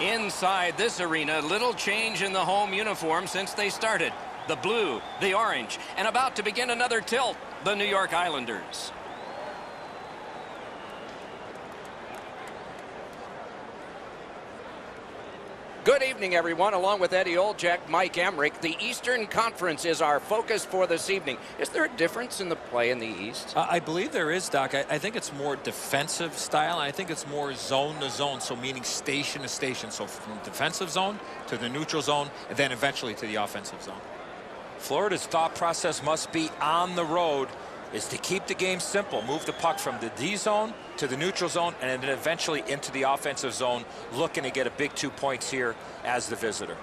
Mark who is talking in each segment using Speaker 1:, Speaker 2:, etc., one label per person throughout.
Speaker 1: Inside this arena, little change in the home uniform since they started. The blue, the orange, and about to begin another tilt, the New York Islanders. Good evening, everyone. Along with Eddie Olczyk, Mike Emrick, the Eastern Conference is our focus for this evening. Is there a difference in the play in the East?
Speaker 2: I believe there is, Doc. I think it's more defensive style, and I think it's more zone to zone, so meaning station to station. So from defensive zone to the neutral zone, and then eventually to the offensive zone.
Speaker 3: Florida's thought process must be on the road is to keep the game simple. Move the puck from the D zone to the neutral zone and then eventually into the offensive zone, looking to get a big 2 points here as the visitor.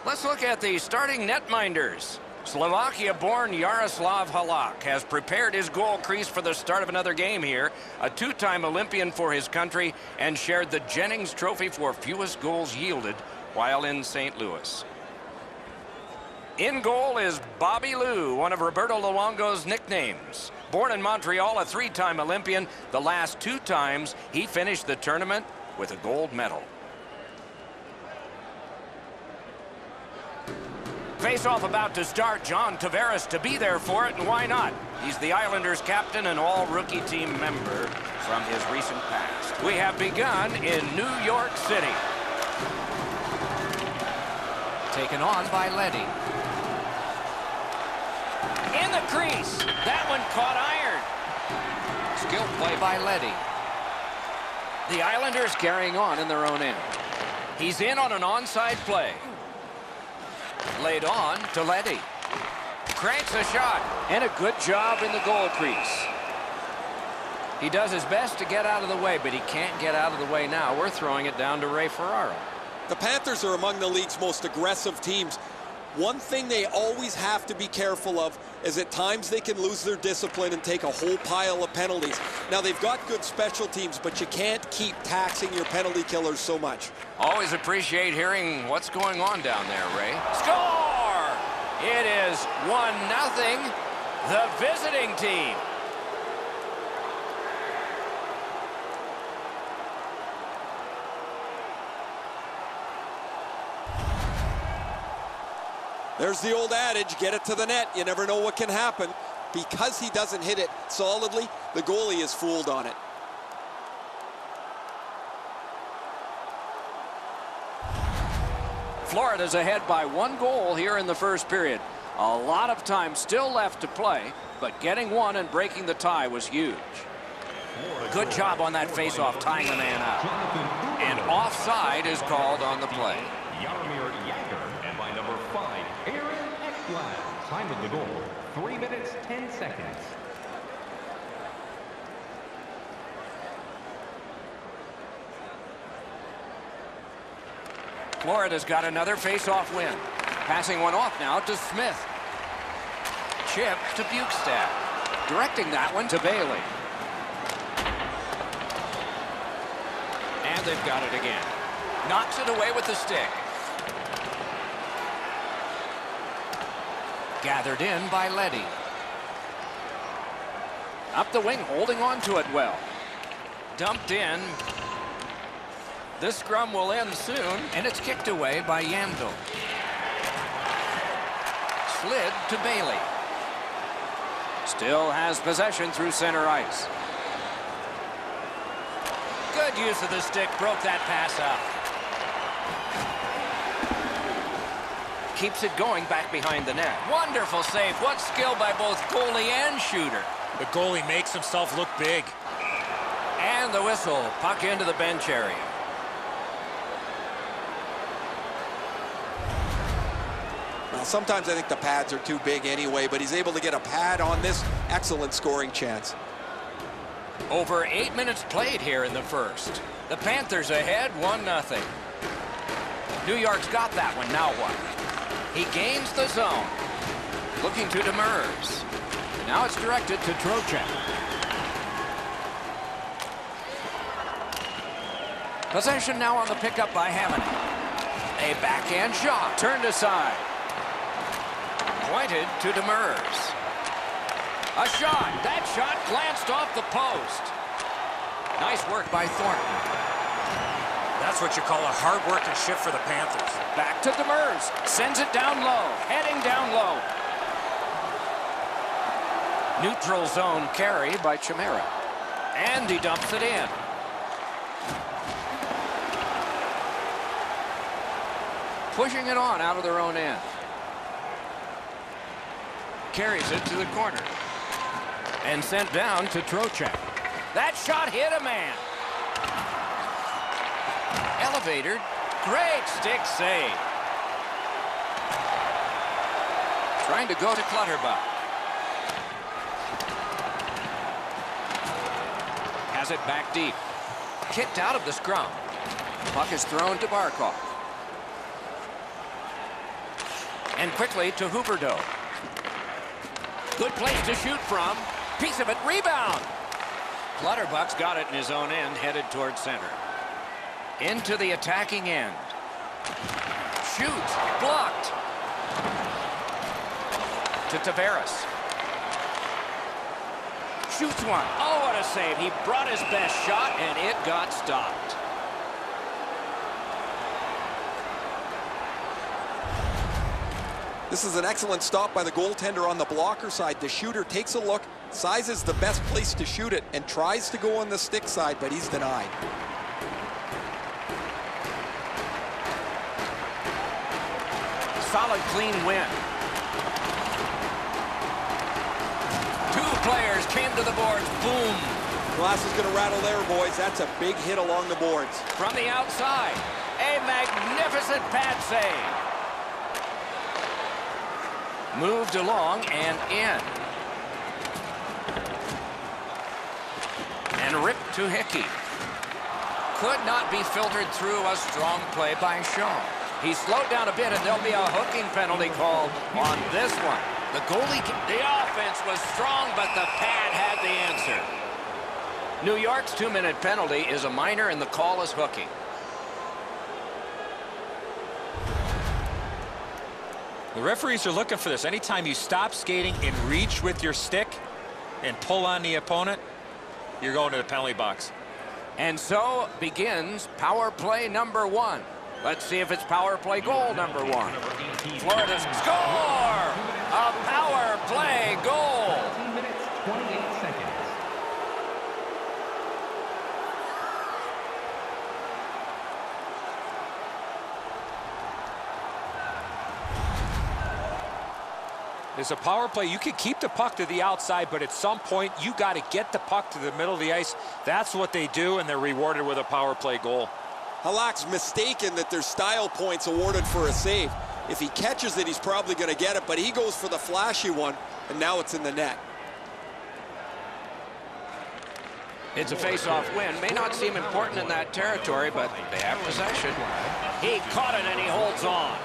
Speaker 1: Let's look at the starting netminders. Slovakia-born Jaroslav Halak has prepared his goal crease for the start of another game here. A two-time Olympian for his country and shared the Jennings Trophy for fewest goals yielded while in St. Louis. In goal is Bobby Lou, one of Roberto Luongo's nicknames. Born in Montreal, a three-time Olympian, the last two times he finished the tournament with a gold medal. Face-off about to start. John Tavares to be there for it, and why not? He's the Islanders captain and all-rookie team member from his recent past. We have begun in New York City. Taken on by Leddy. In the crease. That one caught iron. Skill play by Leddy. The Islanders carrying on in their own end. He's in on an onside play. Laid on to Leddy. Cranks a shot. And a good job in the goal crease. He does his best to get out of the way, but he can't get out of the way now. We're throwing it down to Ray Ferraro.
Speaker 4: The Panthers are among the league's most aggressive teams. One thing they always have to be careful of is at times they can lose their discipline and take a whole pile of penalties. Now, they've got good special teams, but you can't keep taxing your penalty killers so much.
Speaker 1: Always appreciate hearing what's going on down there, Ray. Score! It is 1-0, the visiting team.
Speaker 4: There's the old adage, get it to the net. You never know what can happen. Because he doesn't hit it solidly, the goalie is fooled on it.
Speaker 1: Florida's ahead by 1 goal here in the first period. A lot of time still left to play, but getting one and breaking the tie was huge. Good job on that faceoff, tying the man out. And offside is called on the play.
Speaker 5: Time of the goal, 3 minutes, 10 seconds.
Speaker 1: Florida's got another face-off win. Passing one off now to Smith. Chip to Bukestad. Directing that one to Bailey. And they've got it again. Knocks it away with the stick. Gathered in by Leddy. Up the wing, holding on to it well. Dumped in. This scrum will end soon, and it's kicked away by Yandel. Slid to Bailey. Still has possession through center ice. Good use of the stick, broke that pass up. Keeps it going back behind the net. Wonderful save. What skill by both goalie and shooter.
Speaker 3: The goalie makes himself look big.
Speaker 1: And the whistle. Puck into the bench area.
Speaker 4: Well, sometimes I think the pads are too big anyway, but he's able to get a pad on this excellent scoring chance.
Speaker 1: Over 8 minutes played here in the first. The Panthers ahead 1-0. New York's got that one. Now what? He gains the zone. Looking to Demers. Now it's directed to Trocheck. Possession now on the pickup by Hammond. A backhand shot. Turned aside. Pointed to Demers. A shot. That shot glanced off the post. Nice work by Thornton.
Speaker 3: That's what you call a hard-working shift for the Panthers.
Speaker 1: Back to Demers. Sends it down low. Heading down low. Neutral zone carry by Chimera. And he dumps it in. Pushing it on out of their own end. Carries it to the corner. And sent down to Trocheck. That shot hit a man. Elevator. Great stick save. Trying to go to Clutterbuck. Has it back deep. Kicked out of the scrum. Puck is thrown to Barkov. And quickly to Huberdeau. Good place to shoot from. Piece of it. Rebound. Clutterbuck's got it in his own end, headed towards center. Into the attacking end. Shoots. Blocked. To Tavares. Shoots one. Oh, what a save. He brought his best shot, and it got stopped.
Speaker 4: This is an excellent stop by the goaltender on the blocker side. The shooter takes a look, sizes the best place to shoot it, and tries to go on the stick side, but he's denied.
Speaker 1: Solid, clean win. Two players came to the boards. Boom.
Speaker 4: Glass is going to rattle there, boys. That's a big hit along the boards.
Speaker 1: From the outside. A magnificent pad save. Moved along and in. And ripped to Hickey. Could not be filtered through. A strong play by Shaw. He slowed down a bit, and there'll be a hooking penalty called on this one. The goalie, the offense was strong, but the pad had the answer. New York's 2-minute penalty is a minor, and the call is hooking.
Speaker 3: The referees are looking for this. Anytime you stop skating and reach with your stick and pull on the opponent, you're going to the penalty box.
Speaker 1: And so begins power play number 1. Let's see if it's power play goal number 1. Florida score! A power play goal!
Speaker 5: 13 minutes, 28 seconds.
Speaker 3: There's a power play. You can keep the puck to the outside, but at some point, you got to get the puck to the middle of the ice. That's what they do, and they're rewarded with a power play goal.
Speaker 4: Halak's mistaken that there's style points awarded for a save. If he catches it, he's probably going to get it, but he goes for the flashy one, and now it's in the net.
Speaker 1: It's a face-off win. May not seem important in that territory, but they have possession. He caught it, and he holds on.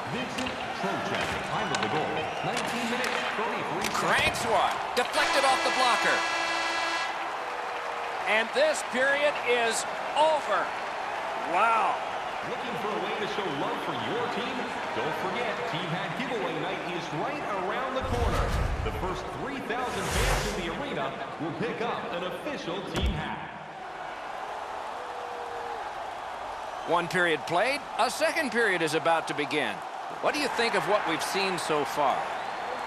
Speaker 5: Time of the goal, 19 minutes, 33 seconds.
Speaker 1: Cranks one. Deflected off the blocker. And this period is over. Wow.
Speaker 5: Looking for a way to show love for your team? Don't forget, Team Hat giveaway night is right around the corner. The first 3,000 fans in the arena will pick up an official Team Hat.
Speaker 1: One period played. A second period is about to begin. What do you think of what we've seen so far?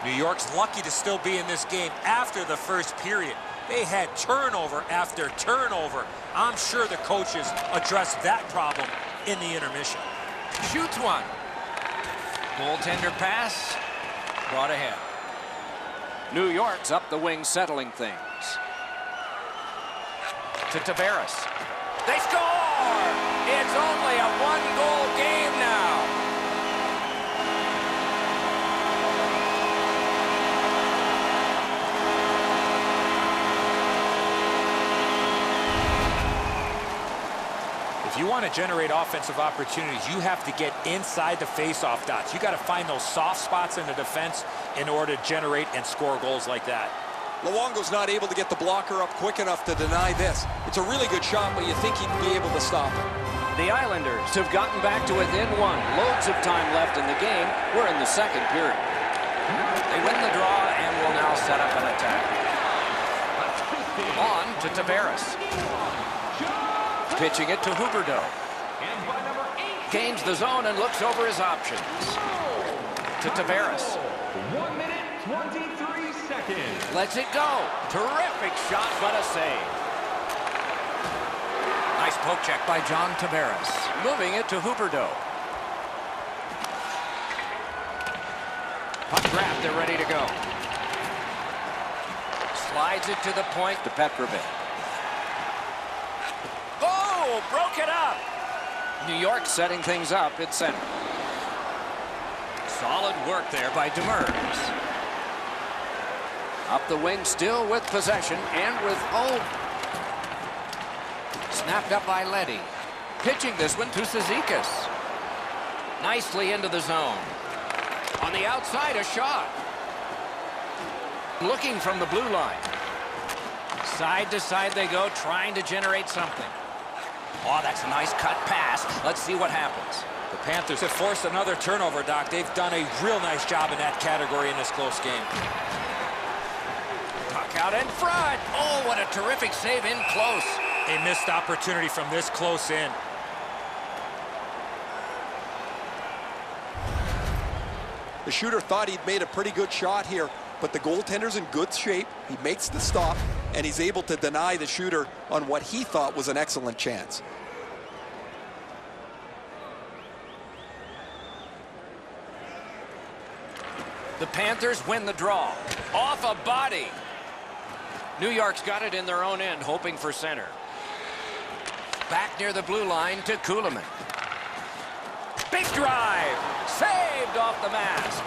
Speaker 3: New York's lucky to still be in this game after the first period. They had turnover after turnover. I'm sure the coaches addressed that problem in the intermission.
Speaker 1: Shoots one. Goaltender pass. Brought ahead. New York's up the wing, settling things. To Tavares. They score! It's only a one-goal game now.
Speaker 3: If you want to generate offensive opportunities, you have to get inside the face-off dots. You got to find those soft spots in the defense in order to generate and score goals like that.
Speaker 4: Luongo's not able to get the blocker up quick enough to deny this. It's a really good shot, but you think he'd be able to stop it.
Speaker 1: The Islanders have gotten back to within one. Loads of time left in the game. We're in the second period. They win the draw and will now set up an attack. On to Tavares. Pitching it to Huberdeau.
Speaker 5: And by number 8.
Speaker 1: Gains the zone and looks over his options. To Tavares.
Speaker 5: 1 minute, 23 seconds.
Speaker 1: Lets it go. Terrific shot, but a save. Nice poke check by John Tavares. Moving it to Huberdeau. Puck grab, they're ready to go. Slides it to the point to Petrovic. Oh, broke it up. New York setting things up at center. Solid work there by Demers. Up the wing, still with possession and with snapped up by Leddy. Pitching this one to Cizikas. Nicely into the zone. On the outside, a shot. Looking from the blue line. Side to side they go, trying to generate something. Oh, that's a nice cut pass. Let's see what happens.
Speaker 3: The Panthers have forced another turnover, Doc. They've done a real nice job in that category in this close game.
Speaker 1: Puck out in front. Oh, what a terrific save in close.
Speaker 3: A missed opportunity from this close in.
Speaker 4: The shooter thought he'd made a pretty good shot here, but the goaltender's in good shape. He makes the stop, and he's able to deny the shooter on what he thought was an excellent chance.
Speaker 1: The Panthers win the draw. Off a body. New York's got it in their own end, hoping for center. Back near the blue line to Kulemin. Big drive. Saved off the mask.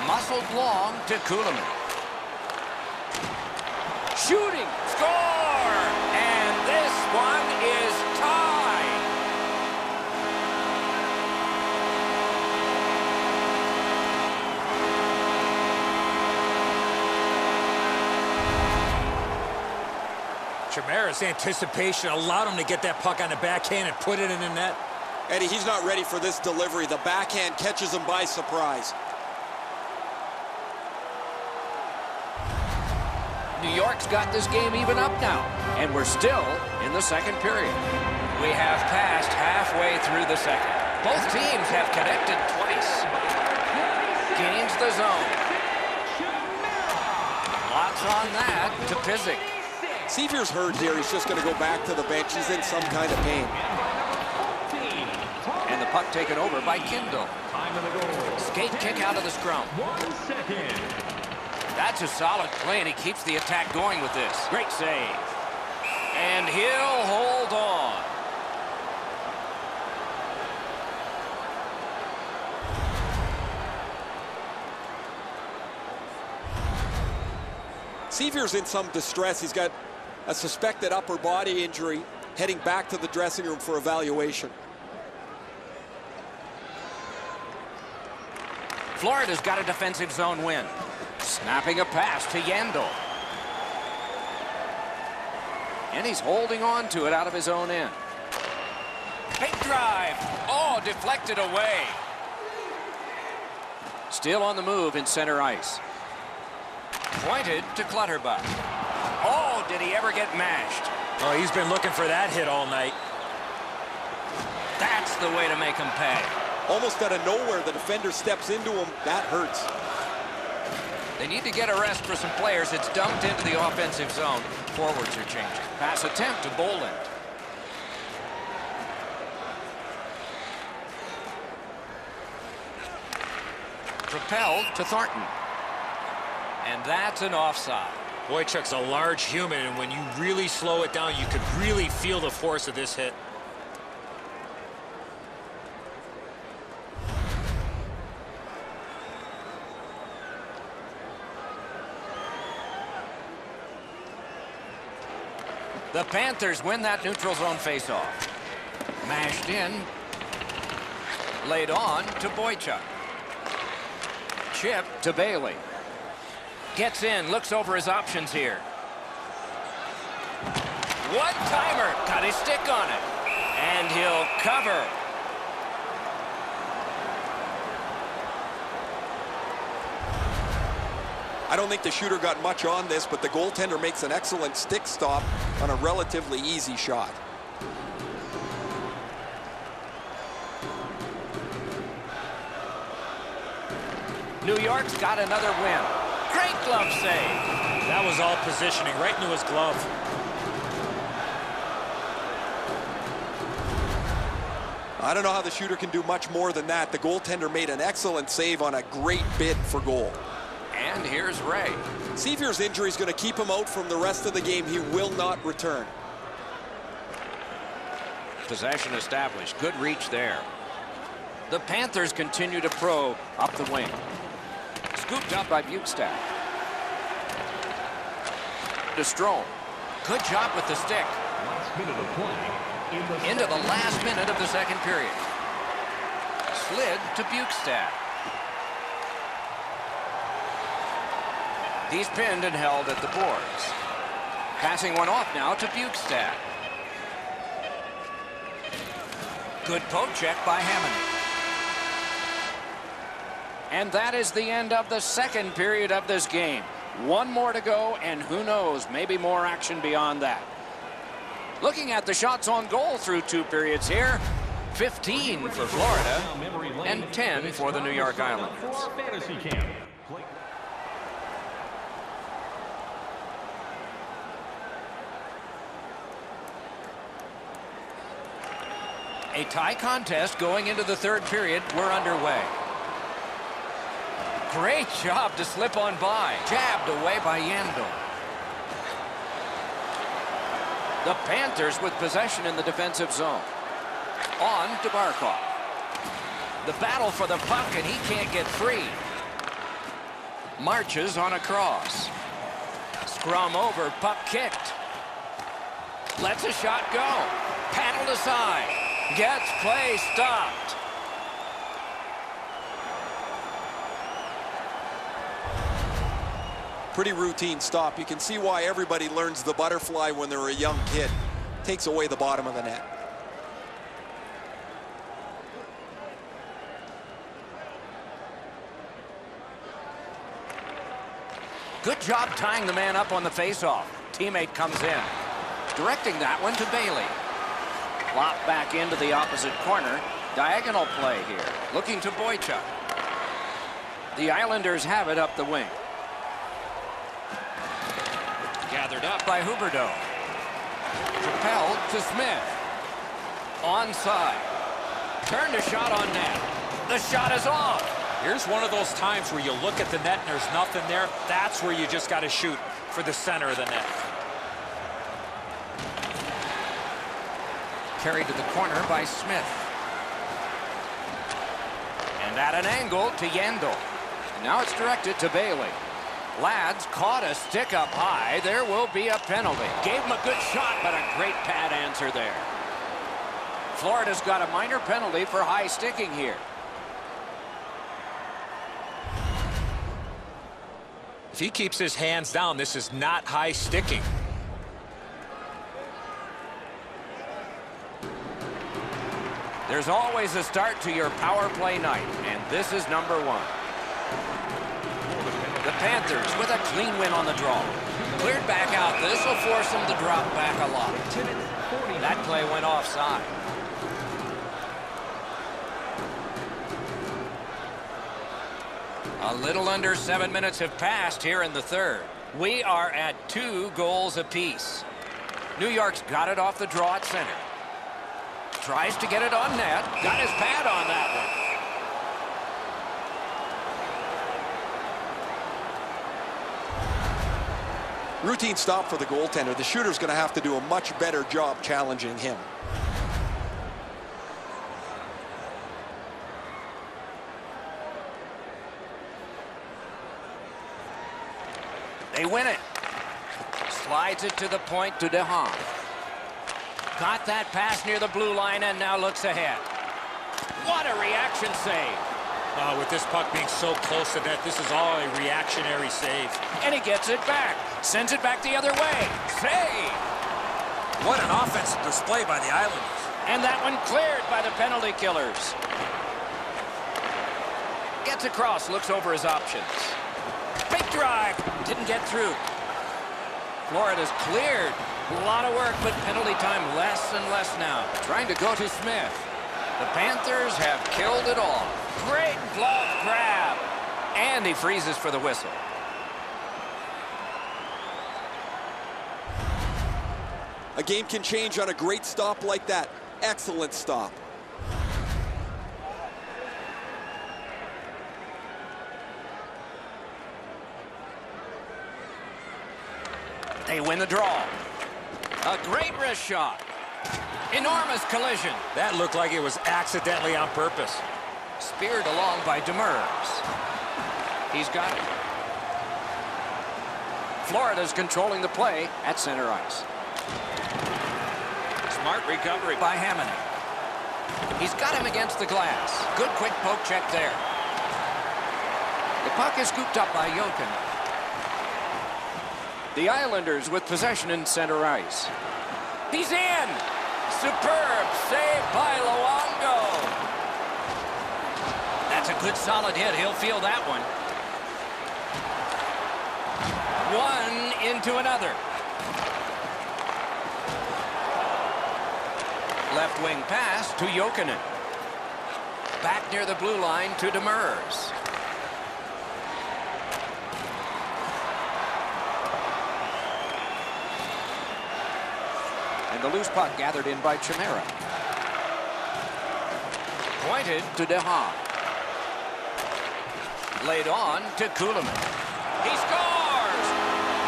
Speaker 1: Muscled long to Kulemin. Shooting. Score! And this one is tied.
Speaker 3: Chimera's anticipation allowed him to get that puck on the backhand and put it in the net.
Speaker 4: Eddie, he's not ready for this delivery. The backhand catches him by surprise.
Speaker 1: New York's got this game even up now, and we're still in the second period. We have passed halfway through the second. Both teams have connected twice. Gains the zone. Lots on that to Pysyk.
Speaker 4: Seavier's hurt here. He's just going to go back to the bench. He's in some kind of pain.
Speaker 1: And the puck taken over by Kindle. Skate kick out of the scrum.
Speaker 5: 1 second.
Speaker 1: That's a solid play, and he keeps the attack going with this. Great save. And he'll hold on.
Speaker 4: Seavier's in some distress. He's got a suspected upper body injury, heading back to the dressing room for evaluation.
Speaker 1: Florida's got a defensive zone win. Snapping a pass to Yandel. And he's holding on to it out of his own end. Big drive. Oh, deflected away. Still on the move in center ice. Pointed to Clutterbuck. Oh, did he ever get mashed?
Speaker 3: Oh, he's been looking for that hit all night.
Speaker 1: That's the way to make him pay.
Speaker 4: Almost out of nowhere, the defender steps into him. That hurts.
Speaker 1: They need to get a rest for some players. It's dumped into the offensive zone. Forwards are changing. Pass attempt to Boland. Propelled to Thornton. And that's an offside.
Speaker 3: Boychuk's a large human, and when you really slow it down, you could really feel the force of this hit.
Speaker 1: The Panthers win that neutral zone faceoff. Mashed in. Laid on to Boychuk. Chip to Bailey. Gets in, looks over his options here. One-timer, got his stick on it. And he'll cover.
Speaker 4: I don't think the shooter got much on this, but the goaltender makes an excellent stick stop on a relatively easy shot.
Speaker 1: New York's got another win. Great glove save.
Speaker 3: That was all positioning, right into his glove.
Speaker 4: I don't know how the shooter can do much more than that. The goaltender made an excellent save on a great bid for goal.
Speaker 1: And here's Ray.
Speaker 4: Seavier's injury is going to keep him out from the rest of the game. He will not return.
Speaker 1: Possession established. Good reach there. The Panthers continue to probe up the wing. Scooped up by Bukestad. To Strome. Good job with the stick.
Speaker 5: Last minute of play.
Speaker 1: Into the last minute of the second period. Slid to Bukestad. He's pinned and held at the boards. Passing one off now to Bukestad. Good poke check by Hammond. And that is the end of the second period of this game. One more to go, and who knows, maybe more action beyond that. Looking at the shots on goal through 2 periods here, 15 for Florida and 10 for the New York Islanders. A tie contest going into the third period. We're underway. Great job to slip on by. Jabbed away by Yandel. The Panthers with possession in the defensive zone. On to Barkov. The battle for the puck, and he can't get free. Marches on a cross. Scrum over, puck kicked. Lets a shot go. Paddled aside. Gets play stopped.
Speaker 4: Pretty routine stop. You can see why everybody learns the butterfly when they're a young kid. Takes away the bottom of the net.
Speaker 1: Good job tying the man up on the faceoff. Teammate comes in. Directing that one to Bailey. Flop back into the opposite corner. Diagonal play here. Looking to Boychuk. The Islanders have it up the wing. Gathered up by Huberdeau. Propelled to Smith. Onside. Turned a shot on net. The shot is off.
Speaker 3: Here's one of those times where you look at the net and there's nothing there. That's where you just got to shoot for the center of the net.
Speaker 1: Carried to the corner by Smith. And at an angle to Yandel. Now it's directed to Bailey. Lads caught a stick up high. There will be a penalty. Gave him a good shot, but a great pad answer there. Florida's got a minor penalty for high sticking here.
Speaker 3: If he keeps his hands down, this is not high sticking.
Speaker 1: There's always a start to your power play night, and this is number 1. The Panthers with a clean win on the draw. Cleared back out. This will force them to drop back a lot. That play went offside. A little under 7 minutes have passed here in the third. We are at 2 goals apiece. New York's got it off the draw at center. Tries to get it on net. Got his pad on that one.
Speaker 4: Routine stop for the goaltender. The shooter's going to have to do a much better job challenging him.
Speaker 1: They win it. Slides it to the point to DeHaan. Got that pass near the blue line and now looks ahead. What a reaction save.
Speaker 3: With this puck being so close to net, this is all a reactionary save.
Speaker 1: And he gets it back. Sends it back the other way. Save.
Speaker 3: What an offensive display by the Islanders.
Speaker 1: And that one cleared by the penalty killers. Gets across, looks over his options. Big drive. Didn't get through. Florida's cleared. A lot of work, but penalty time less and less now. Trying to go to Smith. The Panthers have killed it all. Great glove grab. And he freezes for the whistle.
Speaker 4: A game can change on a great stop like that. Excellent stop.
Speaker 1: They win the draw. A great wrist shot. Enormous collision.
Speaker 3: That looked like it was accidentally on purpose.
Speaker 1: Speared along by Demers. He's got it. Florida's controlling the play at center ice. Smart recovery by Hammond. He's got him against the glass. Good quick poke check there. The puck is scooped up by Jokin. The Islanders with possession in center ice. He's in! Superb save by Luongo. That's a good solid hit. He'll feel that one. One into another. Left wing pass to Jokinen. Back near the blue line to Demers. And the loose puck gathered in by Chimera. Pointed to DeHaan. Laid on to Kuhlman. He scores!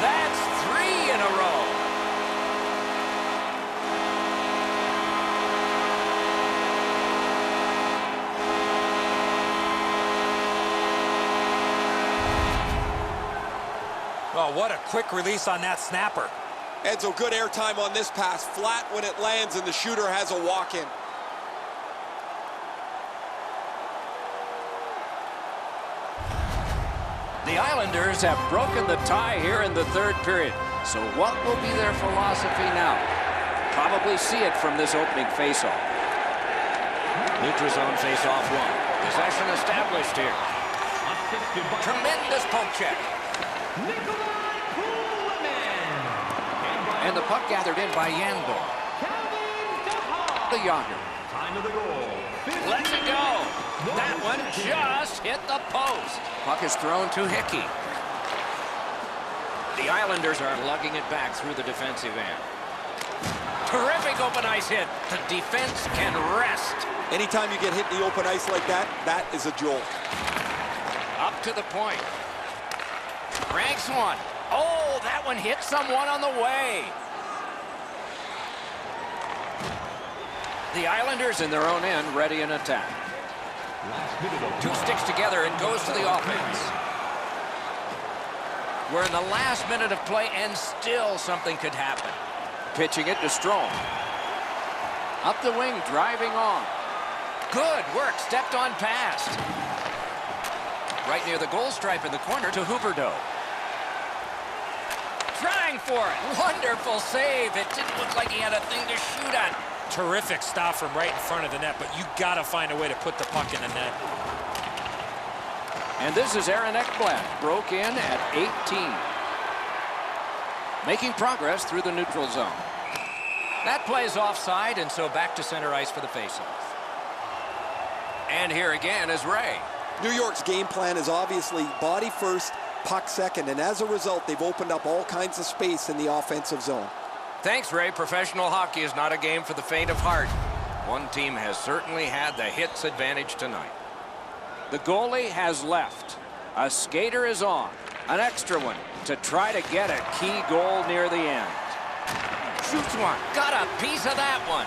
Speaker 1: That's 3 in a row.
Speaker 3: Well, what a quick release on that snapper.
Speaker 4: Edzo, good airtime on this pass. Flat when it lands and the shooter has a walk-in.
Speaker 1: The Islanders have broken the tie here in the third period. So what will be their philosophy now? Probably see it from this opening faceoff. Neutral zone faceoff one. Possession established here. Tremendous poke check. And the puck gathered in by Yandel. The Yager.
Speaker 5: Time of the goal.
Speaker 1: Lets it go. That one just hit the post. Puck is thrown to Hickey. The Islanders are lugging it back through the defensive end. Terrific open ice hit. The defense can rest.
Speaker 4: Anytime you get hit in the open ice like that, that is a jolt.
Speaker 1: Up to the point. Cranks one. Oh, that one hit someone on the way. The Islanders in their own end, ready in attack. Two sticks together and goes to the offense. We're in the last minute of play and still something could happen. Pitching it to Strome. Up the wing, driving on. Good work, stepped on past. Right near the goal stripe in the corner to Huberdeau. Trying for it. Wonderful save. It didn't look like he had a thing to shoot at.
Speaker 3: Terrific stop from right in front of the net, but you got to find a way to put the puck in the net.
Speaker 1: And this is Aaron Ekblad. Broke in at 18. Making progress through the neutral zone. That plays offside, and so back to center ice for the faceoff. And here again is Ray.
Speaker 4: New York's game plan is obviously body first, puck second, and as a result, they've opened up all kinds of space in the offensive zone.
Speaker 1: Thanks, Ray. Professional hockey is not a game for the faint of heart. One team has certainly had the hits advantage tonight. The goalie has left. A skater is on. An extra one to try to get a key goal near the end. Shoots one. Got a piece of that one.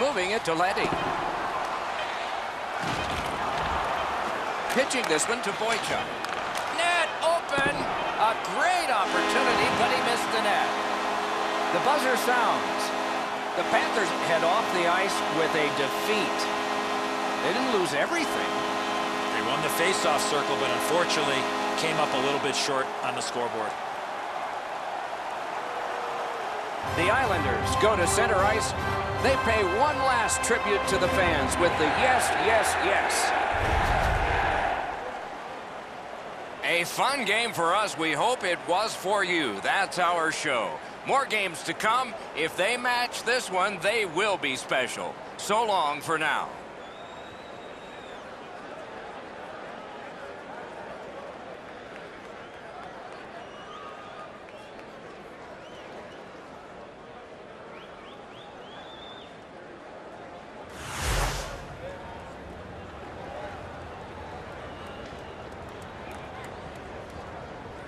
Speaker 1: Moving it to Leddy. Pitching this one to Boychuk. Net open. A great opportunity, but he missed the net. The buzzer sounds. The Panthers head off the ice with a defeat. They didn't lose everything.
Speaker 3: They won the face-off circle, but unfortunately came up a little bit short on the scoreboard.
Speaker 1: The Islanders go to center ice. They pay one last tribute to the fans with the yes, yes, yes. A fun game for us. We hope it was for you. That's our show. More games to come. If they match this one, they will be special. So long for now.